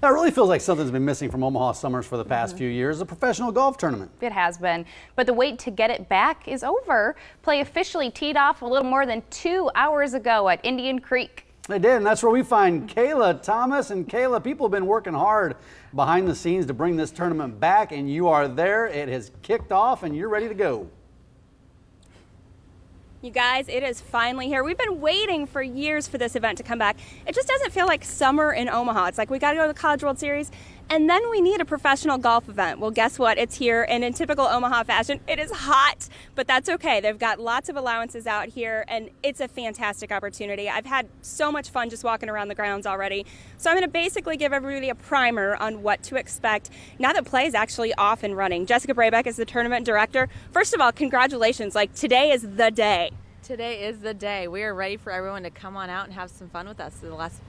That really feels like something's been missing from Omaha Summers for the past few years, a professional golf tournament. It has been, but the wait to get it back is over. Play officially teed off a little more than 2 hours ago at Indian Creek. They did, and that's where we find Kayla Thomas. And Kayla, people have been working hard behind the scenes to bring this tournament back, and you are there. It has kicked off, and you're ready to go. You guys, it is finally here. We've been waiting for years for this event to come back. It just doesn't feel like summer in Omaha. It's like we got to go to the College World Series, and then we need a professional golf event. Well, guess what? It's here, and in typical Omaha fashion, it is hot, but that's okay. They've got lots of allowances out here, and it's a fantastic opportunity. I've had so much fun just walking around the grounds already. So I'm going to basically give everybody a primer on what to expect now that play is actually off and running. Jessica Brabeck is the tournament director. First of all, congratulations. Like, today is the day. Today is the day. We are ready for everyone to come on out and have some fun with us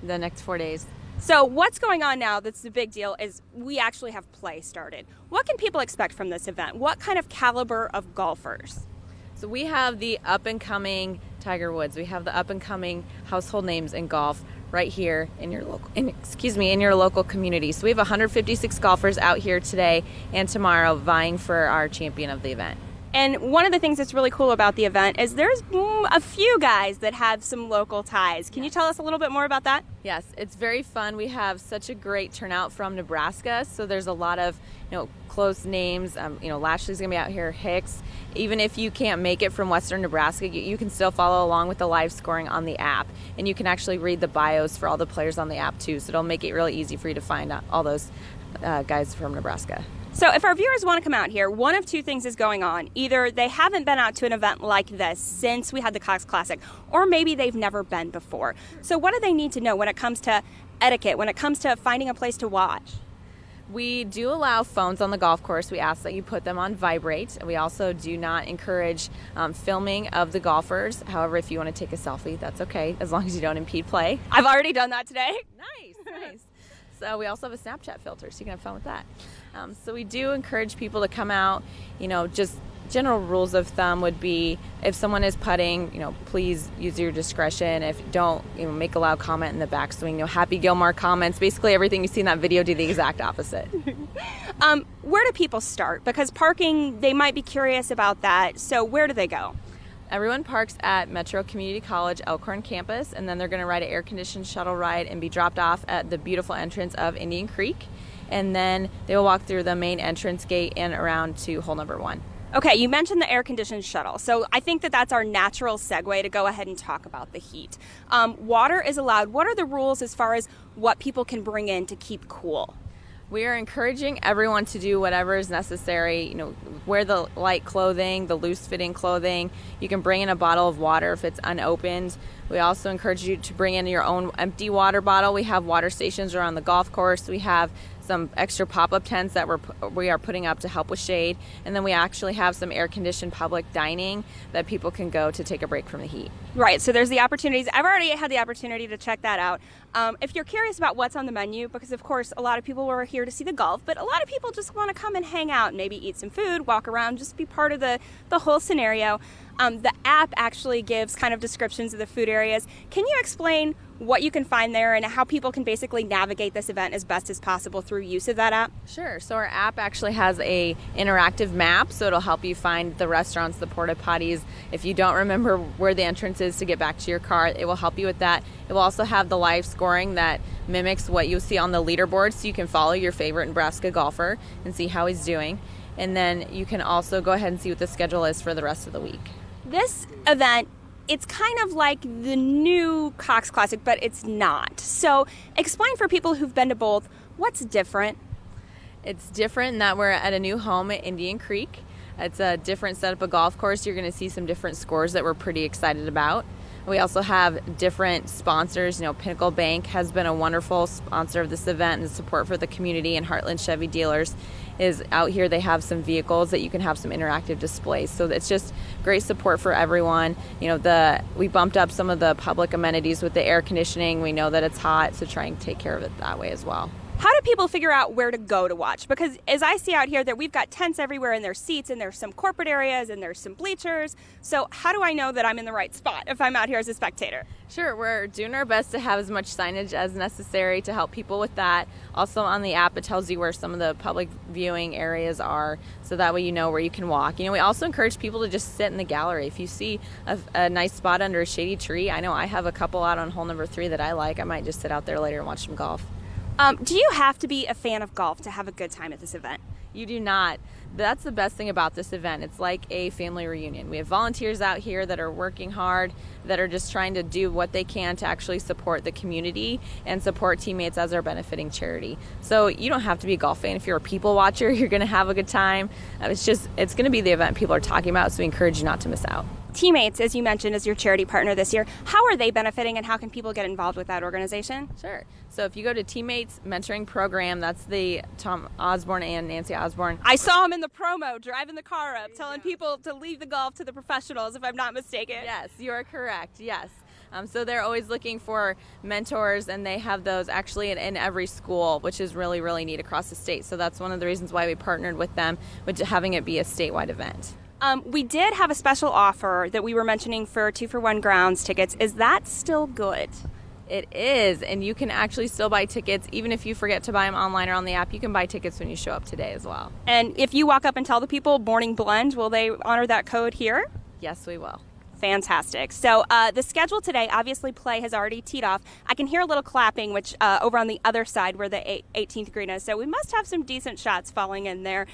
the next 4 days. So what's going on now that's the big deal is we actually have play started. What can people expect from this event? What kind of caliber of golfers? So we have the up-and-coming Tiger Woods. We have the up-and-coming household names in golf right here in your local, in your local community. So we have 156 golfers out here today and tomorrow vying for our champion of the event. And one of the things that's really cool about the event is there's a few guys that have some local ties. Can you tell us a little bit more about that? Yes, it's very fun. We have such a great turnout from Nebraska, so there's a lot of close names. Lashley's gonna be out here, Hicks. Even if you can't make it from Western Nebraska, you can still follow along with the live scoring on the app, and you can actually read the bios for all the players on the app too. So it'll make it really easy for you to find out all those guys from Nebraska. So if our viewers want to come out here, one of two things is going on. Either they haven't been out to an event like this since we had the Cox Classic, or maybe they've never been before. So what do they need to know when it comes to etiquette, when it comes to finding a place to watch? We do allow phones on the golf course. We ask that you put them on vibrate. We also do not encourage filming of the golfers. However, if you want to take a selfie, that's okay, as long as you don't impede play. I've already done that today. Nice. So we also have a Snapchat filter, so you can have fun with that. So we do encourage people to come out. Just general rules of thumb would be if someone is putting, please use your discretion. If don't, make a loud comment in the backswing. Happy Gilmore comments. Basically everything you see in that video, do the exact opposite. Where do people start? Because parking, they might be curious about that. So where do they go? Everyone parks at Metro Community College Elkhorn campus, and then they're going to ride an air-conditioned shuttle ride and be dropped off at the beautiful entrance of Indian Creek. And then they will walk through the main entrance gate and around to hole number 1. Okay, you mentioned the air-conditioned shuttle, so I think that's our natural segue to go ahead and talk about the heat. Water is allowed. What are the rules as far as what people can bring in to keep cool? We are encouraging everyone to do whatever is necessary. Wear the light clothing, the loose-fitting clothing. You can bring in a bottle of water if it's unopened. We also encourage you to bring in your own empty water bottle. We have water stations around the golf course. We have some extra pop-up tents that we are putting up to help with shade. And then we actually have some air-conditioned public dining that people can go to take a break from the heat. Right, so there's the opportunities. I've already had the opportunity to check that out. If you're curious about what's on the menu, because of course a lot of people were here to see the golf, but a lot of people just want to come and hang out, maybe eat some food, walk around, just be part of the whole scenario. The app actually gives kind of descriptions of the food areas. Can you explain what you can find there and how people can basically navigate this event as best as possible through use of that app? Sure. So our app actually has a interactive map, so it'll help you find the restaurants, the porta potties. If you don't remember where the entrance is to get back to your car, it will help you with that. It will also have the live scoring that mimics what you'll see on the leaderboard, so you can follow your favorite Nebraska golfer and see how he's doing. And then you can also go ahead and see what the schedule is for the rest of the week. This event, it's kind of like the new Cox Classic, but it's not. So explain for people who've been to both, what's different? It's different in that we're at a new home at Indian Creek. It's a different setup of golf course. You're going to see some different scores that we're pretty excited about. We also have different sponsors. Pinnacle Bank has been a wonderful sponsor of this event, and the support for the community, and Heartland Chevy Dealers is out here. They have some vehicles that you can have some interactive displays. So it's just great support for everyone. We bumped up some of the public amenities with the air conditioning. We know that it's hot, so try and take care of it that way as well. How do people figure out where to go to watch? Because as I see out here, that we've got tents everywhere, and there's seats, and there's some corporate areas, and there's some bleachers. So how do I know that I'm in the right spot if I'm out here as a spectator? Sure, we're doing our best to have as much signage as necessary to help people with that. Also on the app, it tells you where some of the public viewing areas are, so that way you know where you can walk. We also encourage people to just sit in the gallery. If you see a nice spot under a shady tree, I know I have a couple out on hole number 3 that I like. I might just sit out there later and watch some golf. Do you have to be a fan of golf to have a good time at this event? You do not. That's the best thing about this event. It's like a family reunion. We have volunteers out here that are working hard, that are just trying to do what they can to actually support the community and support teammates as our benefiting charity. So you don't have to be a golf fan. If you're a people watcher, you're going to have a good time. It's going to be the event people are talking about, so we encourage you not to miss out. Teammates, as you mentioned, is your charity partner this year. How are they benefiting, and how can people get involved with that organization? Sure. So if you go to Teammates Mentoring Program, that's the Tom Osborne and Nancy Osborne. I saw him in the promo driving the car up, telling people to leave the golf to the professionals, if I'm not mistaken. Yes, you are correct. Yes. So they're always looking for mentors, and they have those actually in every school, which is really, really neat across the state. So that's one of the reasons why we partnered with them, with having it be a statewide event. We did have a special offer that we were mentioning for 2-for-1 grounds tickets. Is that still good? It is, and you can actually still buy tickets. Even if you forget to buy them online or on the app, you can buy tickets when you show up today as well. And if you walk up and tell the people Morning Blend, will they honor that code here? Yes, we will. Fantastic. So the schedule today, obviously play has already teed off. I can hear a little clapping, which over on the other side where the 18th green is. So we must have some decent shots falling in there.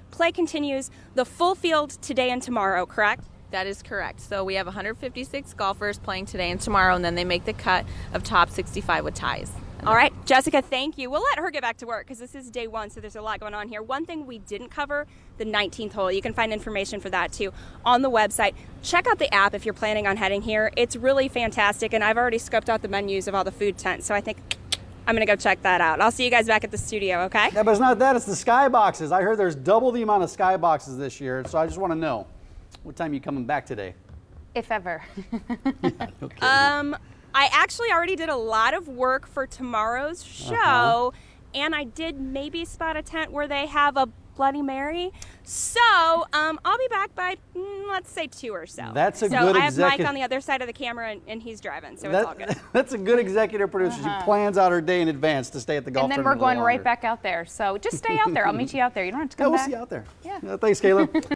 Play continues the full field today and tomorrow, correct? That is correct. So we have 156 golfers playing today and tomorrow, and then they make the cut of top 65 with ties. All right, Jessica, thank you. We'll let her get back to work because this is day 1, so there's a lot going on here. One thing we didn't cover, the 19th hole. You can find information for that, too, on the website. Check out the app if you're planning on heading here. It's really fantastic, and I've already scoped out the menus of all the food tents, so I think I'm going to go check that out. I'll see you guys back at the studio, okay? Yeah, but it's not that. It's the skyboxes. I heard there's double the amount of skyboxes this year, so I just want to know, what time are you coming back today? If ever. Yeah, okay. I actually already did a lot of work for tomorrow's show, and I did maybe spot a tent where they have a Bloody Mary. So I'll be back by, let's say, 2 or so. That's a good So I have executive. Mike on the other side of the camera, and he's driving, so it's all good. That's a good executive producer. She plans out her day in advance to stay at the golf And then tournament we're a going little right longer. back out there. So just stay out there. I'll meet you out there. You don't have to Yeah, come we'll back. see you out there. Yeah. Thanks, Kayla.